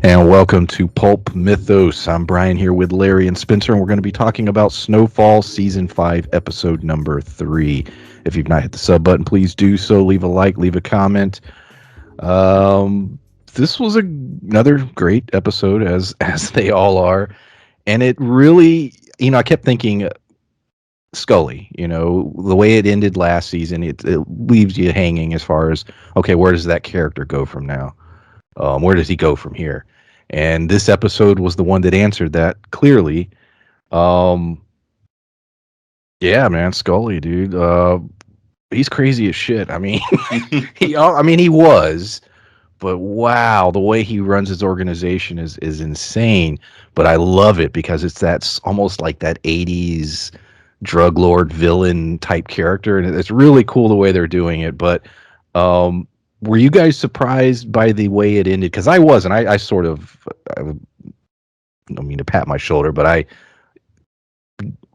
And welcome to Pulp Mythos. I'm Brian here with Larry and Spencer, and we're going to be talking about Snowfall Season 5, Episode number 3. If you've not hit the sub button, please do so. Leave a like, leave a comment. This was another great episode, as they all are. And it really, I kept thinking Scully, the way it ended last season, it leaves you hanging as far as, okay, where does that character go from now? Where does he go from here? And this episode was the one that answered that clearly. Um, yeah, man, Scully, dude. He's crazy as shit. I mean, he was, but wow, the way he runs his organization is insane. But I love it because that's almost like that '80s drug lord villain type character, and it's really cool the way they're doing it. But were you guys surprised by the way it ended? Because I wasn't. I sort of, I don't mean to pat my shoulder, but I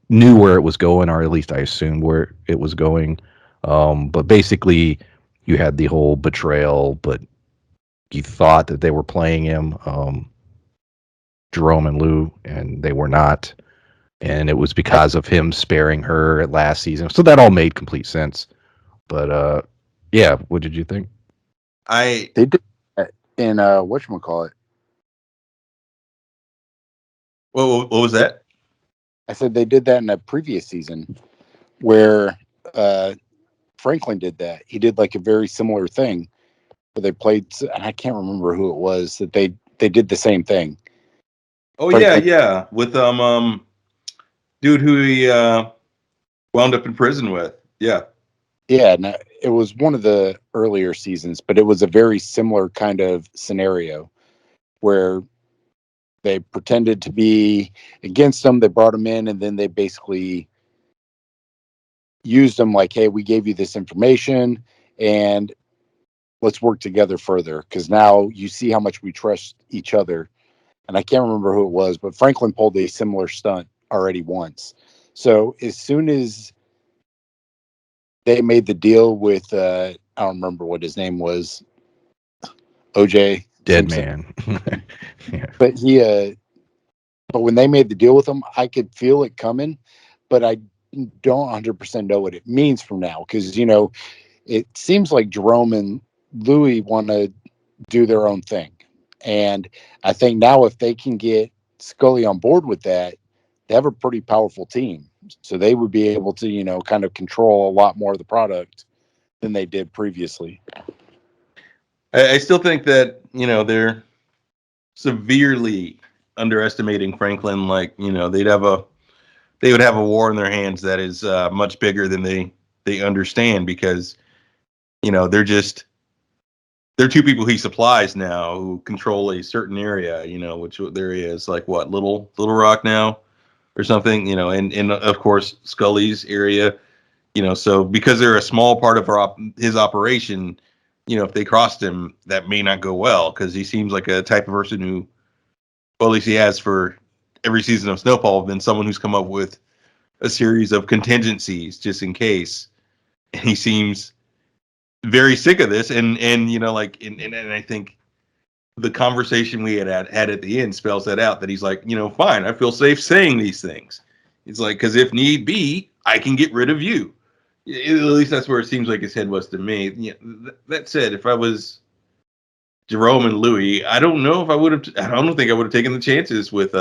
knew where it was going, or at least I assumed where it was going. But basically, you had the whole betrayal, but you thought that they were playing him, Jerome and Lou, and they were not. And it was because of him sparing her at last season. So that all made complete sense. But yeah, what did you think? They did that in whatchamacallit. What was that? I said they did that in a previous season where Franklin did that. He did like a very similar thing where they played, and I can't remember who it was, that they did the same thing. Oh, Franklin. yeah. With dude who he wound up in prison with. Yeah. Yeah, and it was one of the earlier seasons, but it was a very similar kind of scenario where they pretended to be against them. They brought him in, and then they basically used them like, hey, we gave you this information, and let's work together further, because now you see how much we trust each other. And I can't remember who it was, but Franklin pulled a similar stunt already once. So as soon as they made the deal with I don't remember what his name was, OJ Dead Simpson. man. Yeah. But when they made the deal with him, I could feel it coming, but I don't 100% know what it means from now, because it seems like Jerome and Louis want to do their own thing, and I think now if they can get Scully on board with that, they have a pretty powerful team. So they would be able to, kind of control a lot more of the product than they did previously. I still think that, they're severely underestimating Franklin. Like, they would have a war in their hands that is much bigger than they understand, because, they're two people he supplies now who control a certain area, which their area is like what, Little Rock now or something, and of course Scully's area, so because they're a small part of his operation, if they crossed him, that may not go well, because he seems like a type of person who, well, at least he has for every season of Snowfall, been someone who's come up with a series of contingencies just in case. And he seems very sick of this, and I think the conversation we had at the end spells that out, that he's like, fine, I feel safe saying these things. It's like, because if need be, I can get rid of you. At least that's where it seems like his head was to me. Yeah, that said, if I was Jerome and Louis, I don't know if I would have. I don't think I would have taken the chances with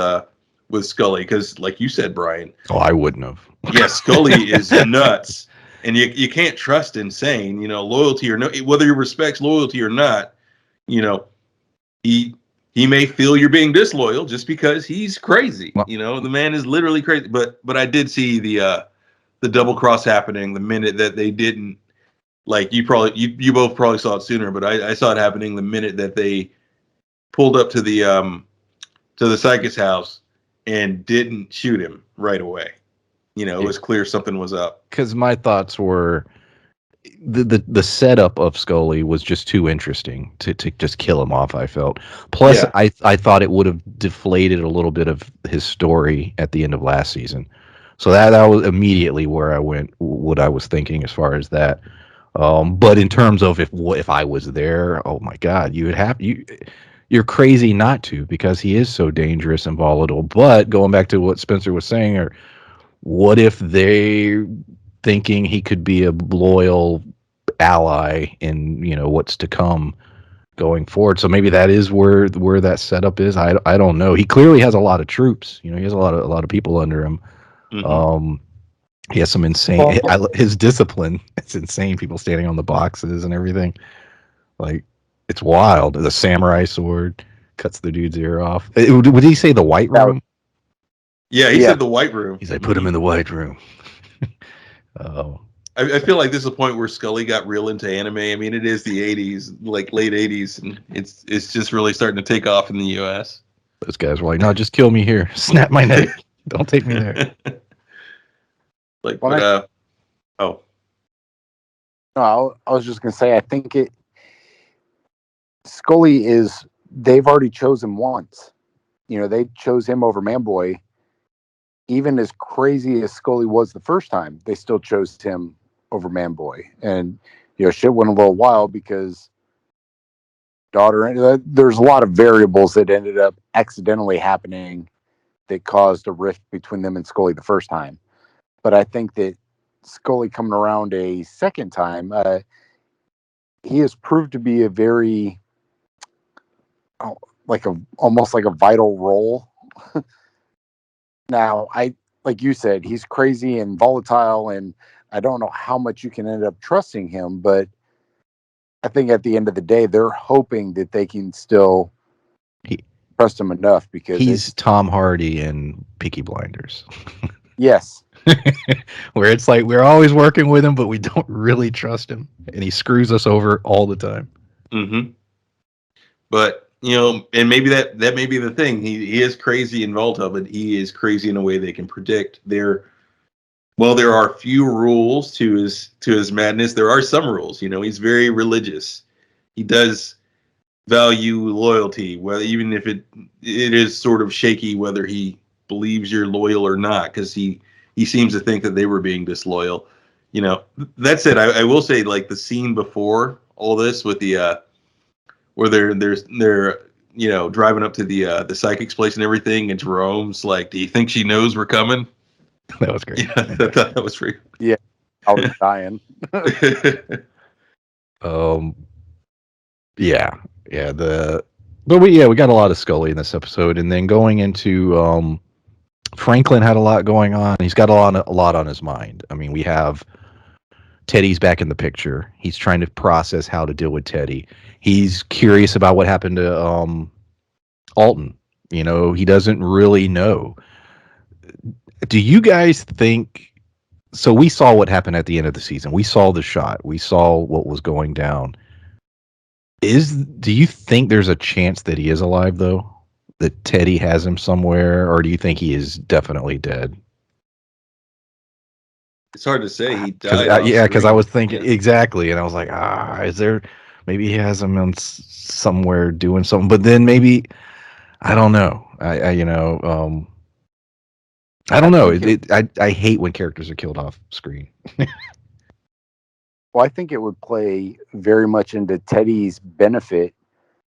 Scully, because, like you said, Brian. Oh, I wouldn't have. Yeah, Scully is nuts, and you can't trust insane. Loyalty or no, whether he respects loyalty or not, he may feel you're being disloyal just because he's crazy. Well, the man is literally crazy. But I did see the double cross happening the minute that they didn't. Like, you both probably saw it sooner, but I saw it happening the minute that they pulled up to the psychic's house and didn't shoot him right away. It was clear something was up. Because my thoughts were the setup of Scully was just too interesting to just kill him off, I felt. Plus, Yeah. I thought it would have deflated a little bit of his story at the end of last season. So that was immediately where I went, what I was thinking as far as that. But in terms of if I was there, oh my God, you're crazy not to because he is so dangerous and volatile. But going back to what Spencer was saying, or what if they thinking he could be a loyal ally in what's to come going forward? So maybe that is where that setup is. I don't know. He clearly has a lot of troops. He has a lot of people under him. Mm-hmm. He has some insane. His discipline. It's insane. People standing on the boxes and everything. Like, it's wild. The samurai sword cuts the dude's ear off. Would he say the white room? Yeah, he Yeah. said the White Room. He's like, put him in the white room. Oh, I feel like this is a point where Scully got real into anime. I mean, it is the '80s, like late '80s, and it's just really starting to take off in the U.S. those guys were like, no, just kill me here. Snap my neck. Don't take me there. Like, Well, but oh, No, I was just gonna say, I think Scully is. They've already chosen once. They chose him over Manboy. Even as crazy as Scully was the first time, they still chose him over Manboy. And shit went a little wild because there's a lot of variables that ended up accidentally happening that caused a rift between them and Scully the first time. But I think that Scully coming around a second time, he has proved to be a very almost like a vital role. Now, like you said, he's crazy and volatile, and I don't know how much you can end up trusting him, but I think at the end of the day, they're hoping that they can still He, trust him enough because he's Tom Hardy in Peaky Blinders. yes, Where it's like we're always working with him, but we don't really trust him, and he screws us over all the time. mm-hmm. But and maybe that may be the thing. He is crazy in Volta, but he is crazy in a way they can predict. There are few rules to his madness. There are some rules. He's very religious. He does value loyalty, whether even if it is sort of shaky whether he believes you're loyal or not, because he seems to think that they were being disloyal. That said, I will say, like, the scene before all this with the where they're driving up to the psychic's place and everything, and Jerome's like, do you think she knows we're coming? That was great. Yeah, that was free. yeah, I was dying. Um, yeah, yeah. We got a lot of Scully in this episode, and then going into Franklin had a lot going on. He's got a lot on his mind. I mean, we have Teddy's back in the picture. He's trying to process how to deal with Teddy. He's curious about what happened to Alton. He doesn't really know. Do you guys think? So we saw what happened at the end of the season. We saw the shot. We saw what was going down. Do you think there's a chance that he is alive, though? That Teddy has him somewhere, or do you think he is definitely dead? It's hard to say. He died off Yeah, because I screen. was thinking Yeah. exactly, and I was like, is there? Maybe he has him on somewhere doing something, but then maybe I don't know. I don't know. I hate when characters are killed off screen. Well, I think it would play very much into Teddy's benefit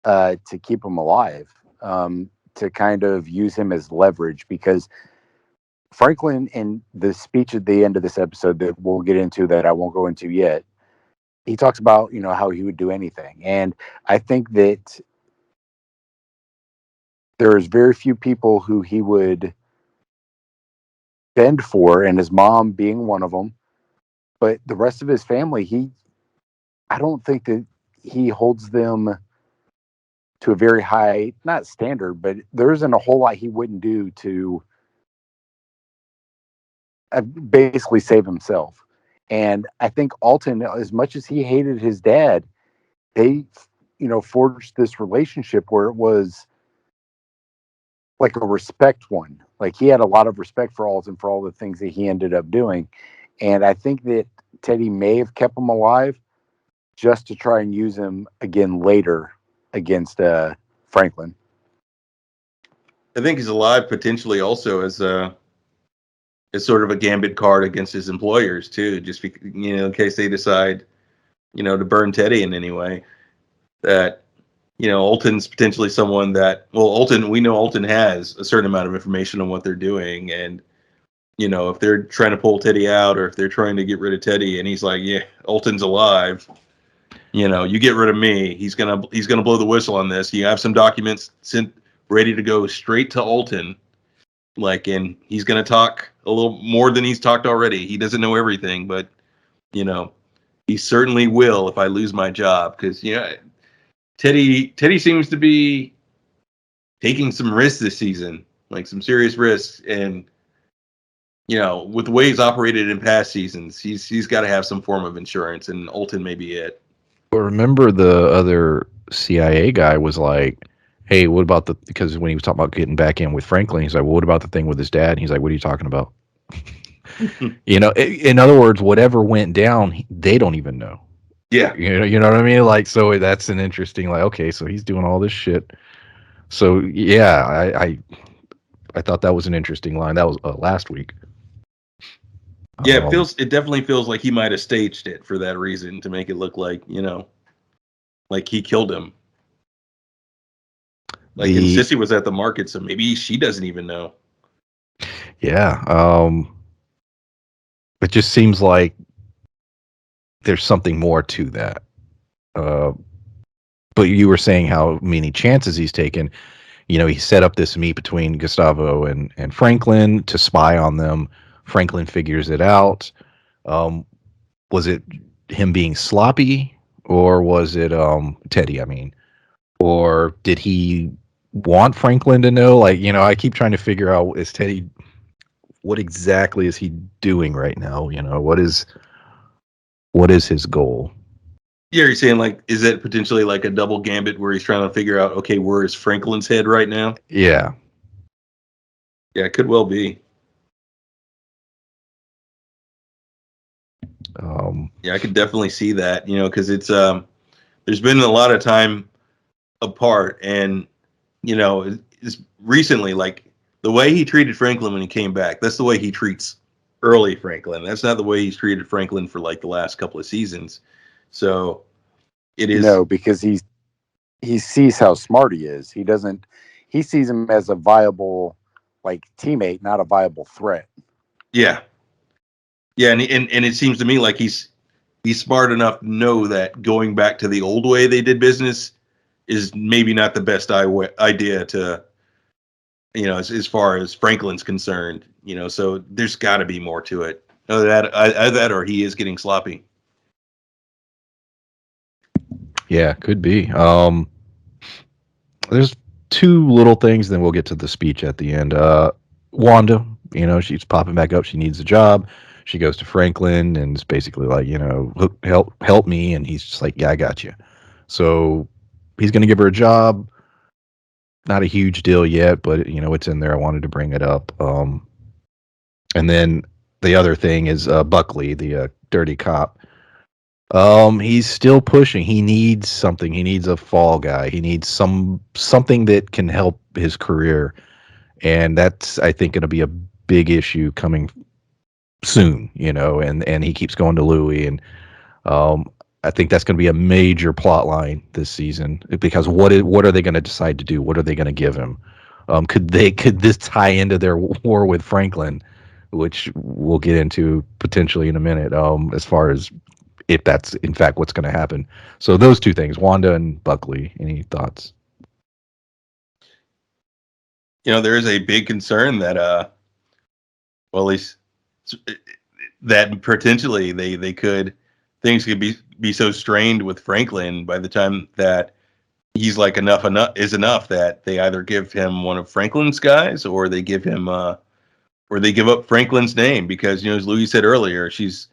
to keep him alive, to kind of use him as leverage, because Franklin, in the speech at the end of this episode that we'll get into, that I won't go into yet, he talks about how he would do anything, and I think that there's very few people who he would bend for, and his mom being one of them. But the rest of his family, I don't think that he holds them to a very high, not standard, but there isn't a whole lot he wouldn't do to basically save himself. And I think Alton, as much as he hated his dad, they, forged this relationship where it was like a respect one. Like, he had a lot of respect for Alton for all the things that he ended up doing. And I think that Teddy may have kept him alive just to try and use him again later against Franklin. I think he's alive potentially also as sort of a gambit card against his employers too, just in case they decide to burn Teddy in any way. That Olton's potentially someone that, we know Olton has a certain amount of information on what they're doing. And, if they're trying to pull Teddy out or if they're trying to get rid of Teddy and he's like, yeah, Olton's alive, you get rid of me. He's going to blow the whistle on this. You have some documents sent ready to go straight to Olton. And he's going to talk a little more than he's talked already. He doesn't know everything, but, he certainly will if I lose my job. Because, Teddy seems to be taking some risks this season, like some serious risks. And, with the way he's operated in past seasons, he's got to have some form of insurance, and Olton may be it. But remember, the other CIA guy was like, "Hey, what about the?" Because when he was talking about getting back in with Franklin, he's like, "Well, what about the thing with his dad?" And he's like, "What are you talking about?" In other words, whatever went down, they don't even know. Yeah. You know what I mean? Like, so that's an interesting, like, okay, so he's doing all this shit. So yeah, I thought that was an interesting line. That was last week. Yeah, it definitely feels like he might have staged it for that reason, to make it look like, like he killed him. And Sissy was at the market, so maybe she doesn't even know. Yeah. It just seems like there's something more to that. But you were saying how many chances he's taken. He set up this meet between Gustavo and Franklin to spy on them. Franklin figures it out. Was it him being sloppy, or was it Teddy? I mean, or did he want Franklin to know? Like, I keep trying to figure out, is Teddy, what exactly is he doing right now? What is his goal? Yeah, you're saying, like, is that potentially like a double gambit where he's trying to figure out, okay, where is Franklin's head right now? Yeah. Yeah, it could well be. Yeah, I could definitely see that, because it's there's been a lot of time apart, and it's recently, like, the way he treated Franklin when he came back, that's the way he treats early Franklin. That's not the way he's treated Franklin for like the last couple of seasons. So it is because he sees how smart he is. He sees him as a viable, like, teammate, not a viable threat. Yeah. Yeah, and it seems to me like he's smart enough to know that going back to the old way they did business is maybe not the best idea to, as far as Franklin's concerned. So there's got to be more to it. Either that or he is getting sloppy. Yeah, could be. There's two little things, then we'll get to the speech at the end. Wanda, she's popping back up. She needs a job. She goes to Franklin and it's basically like, help me. And he's just like, yeah, I got you. So he's going to give her a job. Not a huge deal yet, but it's in there. I wanted to bring it up. And then the other thing is Buckley, the dirty cop. He's still pushing. He needs something. He needs a fall guy. He needs something that can help his career, and that's, I think, going to be a big issue coming soon. And he keeps going to Louis, and I think that's going to be a major plot line this season, because what are they going to decide to do? What are they going to give him? Could this tie into their war with Franklin, which we'll get into potentially in a minute, as far as if that's in fact what's going to happen. So those two things, Wanda and Buckley. Any thoughts? There is a big concern that, well, at least that potentially they could, things could be so strained with Franklin by the time that he's like enough is enough that they either give him one of Franklin's guys, or they give him or they give up Franklin's name, because as Louis said earlier, she's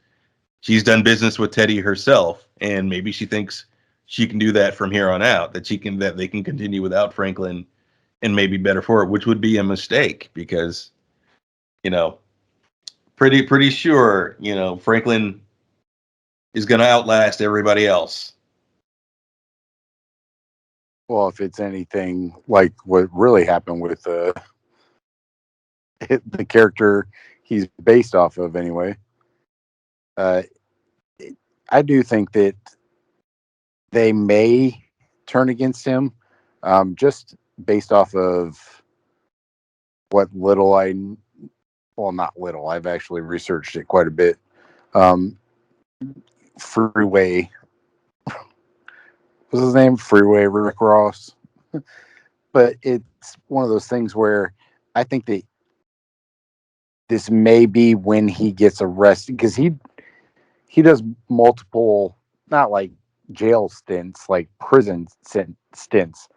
done business with Teddy herself, and maybe she thinks she can do that from here on out, that they can continue without Franklin and maybe better for it, which would be a mistake, because pretty sure Franklin is going to outlast everybody else. Well, if it's anything like what really happened with the character he's based off of, anyway, I do think that they may turn against him, just based off of what little well, not little, I've actually researched it quite a bit. Freeway, what's his name? Freeway Rick Ross. But it's one of those things where I think that this may be when he gets arrested, because he does multiple, not like jail stints, like prison stints.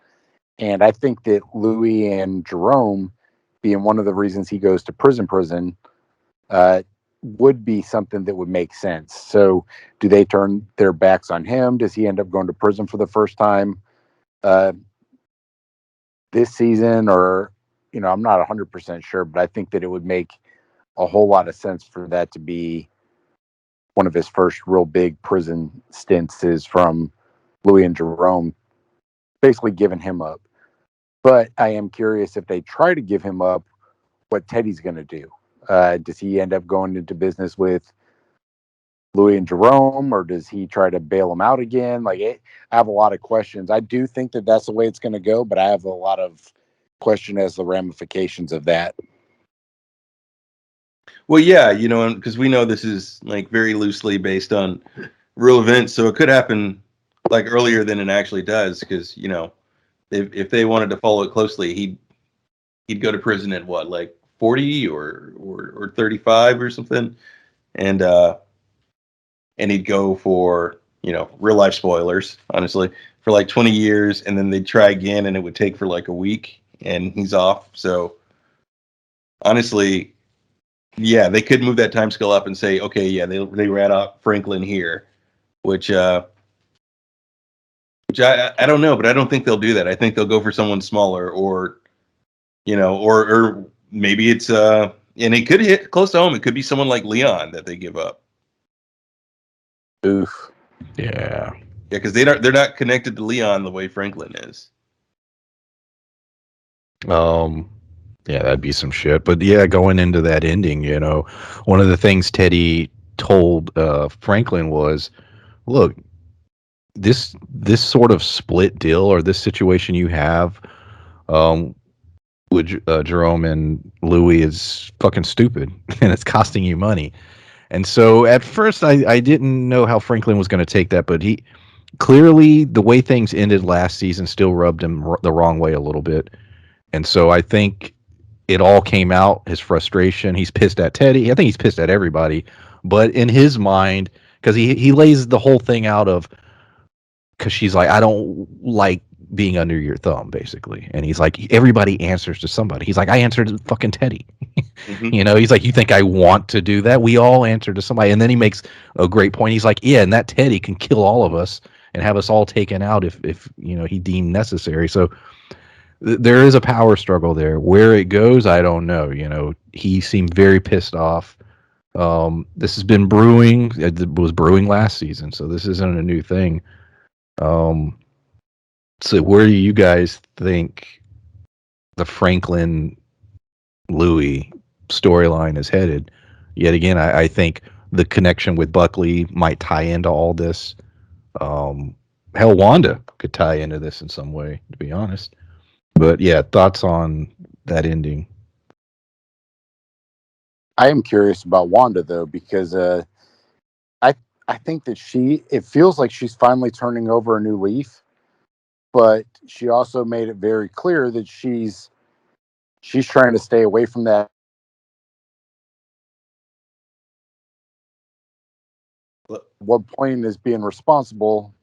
And I think that Louis and Jerome, being one of the reasons he goes to prison, would be something that would make sense. So do they turn their backs on him? Does he end up going to prison for the first time this season? Or, I'm not 100% sure, but I think that it would make a whole lot of sense for that to be one of his first real big prison stints, is from Louis and Jerome basically giving him up. But I am curious, if they try to give him up, what Teddy's going to do. Does he end up going into business with Louis and Jerome, or does he try to bail him out again? I have a lot of questions. I do think that that's the way it's going to go, but I have a lot of question as the ramifications of that. Well, yeah, because we know this is like very loosely based on real events, so it could happen like earlier than it actually does. Because if they wanted to follow it closely, he'd go to prison at what, like 40 or 35 or something, and he'd go for real life spoilers, honestly, for like 20 years, and then they'd try again, and it would take for like a week, and he's off. So honestly, yeah, they could move that time scale up and say, okay, yeah, they rat out Franklin here, which I don't know, but I don't think they'll do that. I think they'll go for someone smaller, or or maybe it's and it could hit close to home. It could be someone like Leon that they give up. Oof. Yeah. Yeah, because they're not connected to Leon the way Franklin is. Yeah, that'd be some shit. But yeah, going into that ending, one of the things Teddy told Franklin was, look, this sort of split deal, or this situation you have um, with Jerome and Louis, is fucking stupid, and it's costing you money. And so at first, I didn't know how Franklin was going to take that, but he clearly, the way things ended last season still rubbed him the wrong way a little bit. And so I think it all came out, his frustration. He's pissed at Teddy. I think he's pissed at everybody. But in his mind, because he lays the whole thing out of, because she's like, I don't like being under your thumb, basically. And he's like, everybody answers to somebody. He's like, I answered to fucking Teddy. Mm-hmm. He's like, you think I want to do that? We all answer to somebody. And then he makes a great point. He's like, yeah, and that Teddy can kill all of us and have us all taken out if he deemed necessary. So there is a power struggle there. Where it goes, I don't know. He seemed very pissed off. This has been brewing. It was brewing last season, so this isn't a new thing. So where do you guys think the Franklin Louis storyline is headed? Yet again, I think the connection with Buckley might tie into all this. Hell, Wanda could tie into this in some way, to be honest. But yeah, thoughts on that ending? I am curious about Wanda, though, because I think that it feels like she's finally turning over a new leaf, but she also made it very clear that she's trying to stay away from that. At what point is being responsible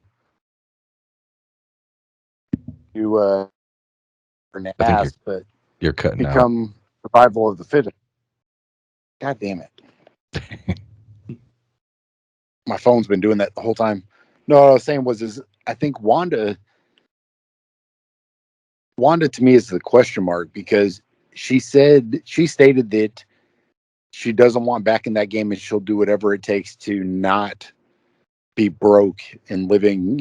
to I think ask, but you're cutting out. become survival of the fittest. God damn it. My phone's been doing that the whole time. No, what I was saying is I think Wanda to me is the question mark, because she stated that she doesn't want back in that game, and she'll do whatever it takes to not be broke and living,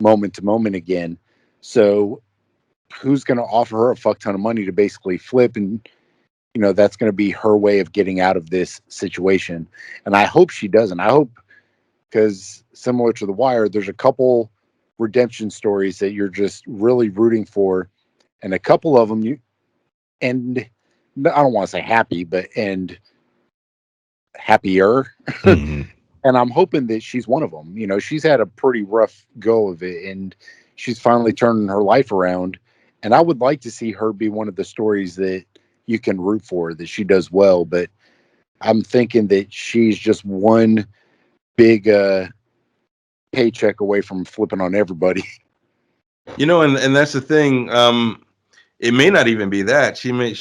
moment to moment again. So who's going to offer her a fuck ton of money to basically flip, and that's going to be her way of getting out of this situation. And I hope she doesn't. I hope, because similar to The Wire, there's a couple redemption stories that you're just really rooting for, and a couple of them you end. I don't want to say happy, but end happier. Mhm. And I'm hoping that she's one of them. She's had a pretty rough go of it, and she's finally turning her life around. And I would like to see her be one of the stories that you can root for, that she does well. But I'm thinking that she's just one big paycheck away from flipping on everybody. And that's the thing. It may not even be that. She may,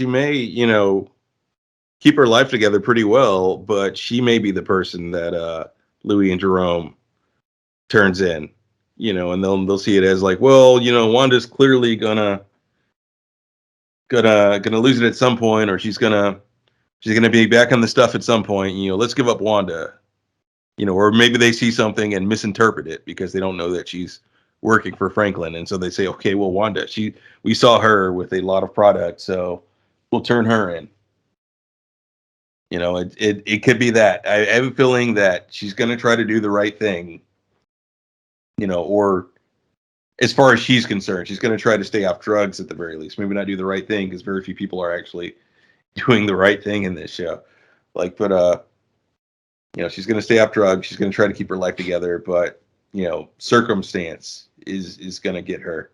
keep her life together pretty well, but she may be the person that Louis and Jerome turns in, and they'll see it as like, well, Wanda's clearly gonna lose it at some point, or she's gonna be back on the stuff at some point. Let's give up Wanda. Or maybe they see something and misinterpret it because they don't know that she's working for Franklin, and so they say, okay, well, Wanda, we saw her with a lot of product, so we'll turn her in. It could be that. I have a feeling that she's going to try to do the right thing, or as far as she's concerned, she's going to try to stay off drugs at the very least. Maybe not do the right thing because very few people are actually doing the right thing in this show. But she's going to stay off drugs. She's going to try to keep her life together, but circumstance is going to get her.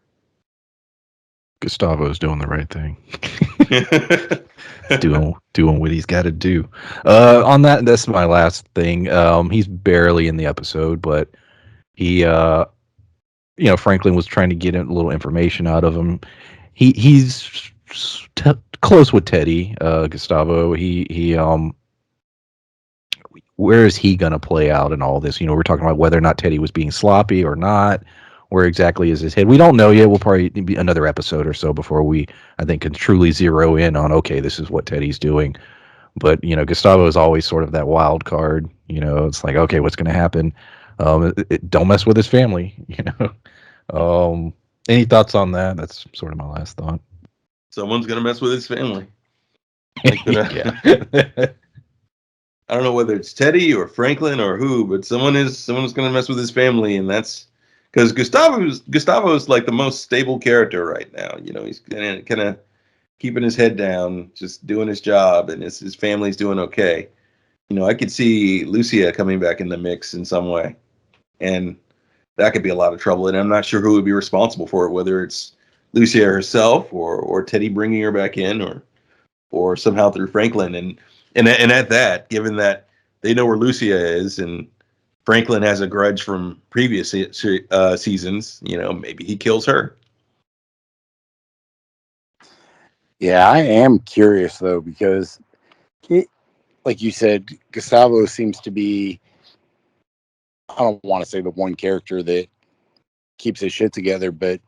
Gustavo's doing the right thing. doing what he's got to do. On that's my last thing. He's barely in the episode, but he, Franklin was trying to get a little information out of him. He's close with Teddy, Gustavo. Where is he going to play out in all this? We're talking about whether or not Teddy was being sloppy or not. Where exactly is his head? We don't know yet. We'll probably be another episode or so before we, I think, can truly zero in on, okay, this is what Teddy's doing. But, Gustavo is always sort of that wild card. It's like, okay, what's going to happen? Don't mess with his family, Any thoughts on that? That's sort of my last thought. Someone's going to mess with his family. Yeah. I don't know whether it's Teddy or Franklin or who, but someone's going to mess with his family, and that's because Gustavo's like the most stable character right now. He's kind of keeping his head down, just doing his job, and his family's doing okay. I could see Lucia coming back in the mix in some way, and that could be a lot of trouble. And I'm not sure who would be responsible for it, whether it's Lucia herself or Teddy bringing her back in, or somehow through Franklin. And at that, given that they know where Lucia is and Franklin has a grudge from previous seasons, maybe he kills her. Yeah, I am curious though, because like you said, Gustavo seems to be, I don't want to say the one character that keeps his shit together, but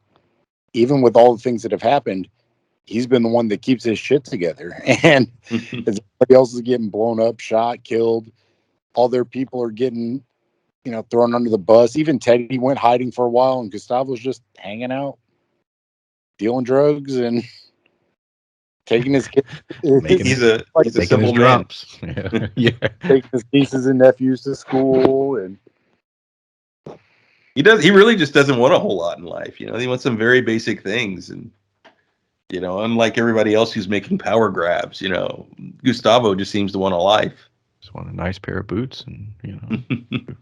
even with all the things that have happened, he's been the one that keeps his shit together. And as everybody else is getting blown up, shot, killed, all their people are getting, thrown under the bus. Even Teddy went hiding for a while, and Gustavo's just hanging out, dealing drugs, and taking his kids. He's a simple man. Drops. Yeah. Taking his nieces and nephews to school, and He really just doesn't want a whole lot in life. He wants some very basic things, and unlike everybody else who's making power grabs, Gustavo just seems to want a life. Just want a nice pair of boots and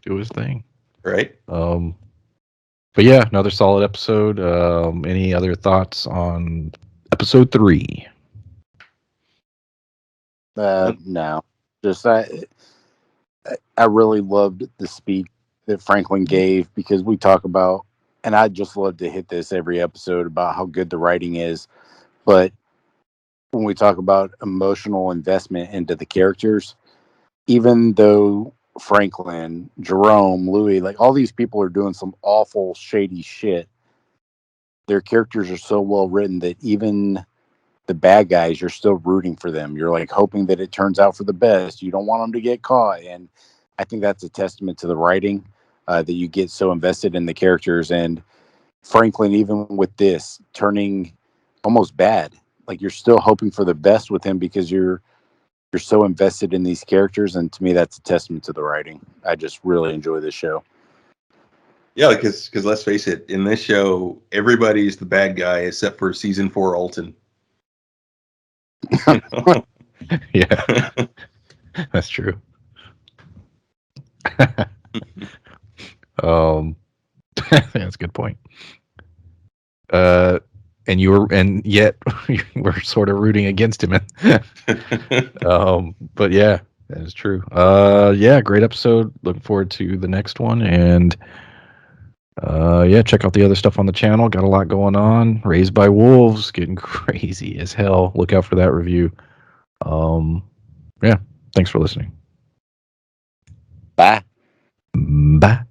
do his thing. Right. But yeah, another solid episode. Any other thoughts on episode 3? no, just I really loved the speech that Franklin gave, because we talk about, and I just love to hit this every episode about how good the writing is, but when we talk about emotional investment into the characters, even though Franklin, Jerome, Louis, like all these people are doing some awful shady shit, their characters are so well written that even the bad guys, you're still rooting for them. You're like hoping that it turns out for the best. You don't want them to get caught. And I think that's a testament to the writing, that you get so invested in the characters. And Franklin, even with this, turning almost bad, like you're still hoping for the best with him because you're so invested in these characters. And to me, that's a testament to the writing. I just really enjoy this show. Yeah, because let's face it, in this show, everybody's the bad guy except for season 4 Alton. Yeah, that's true. um, that's a good point. And yet we're sort of rooting against him. But yeah, that is true. Yeah, great episode. Looking forward to the next one, and yeah, check out the other stuff on the channel. Got a lot going on. Raised by Wolves, getting crazy as hell. Look out for that review. Yeah, thanks for listening. Bye. Bye.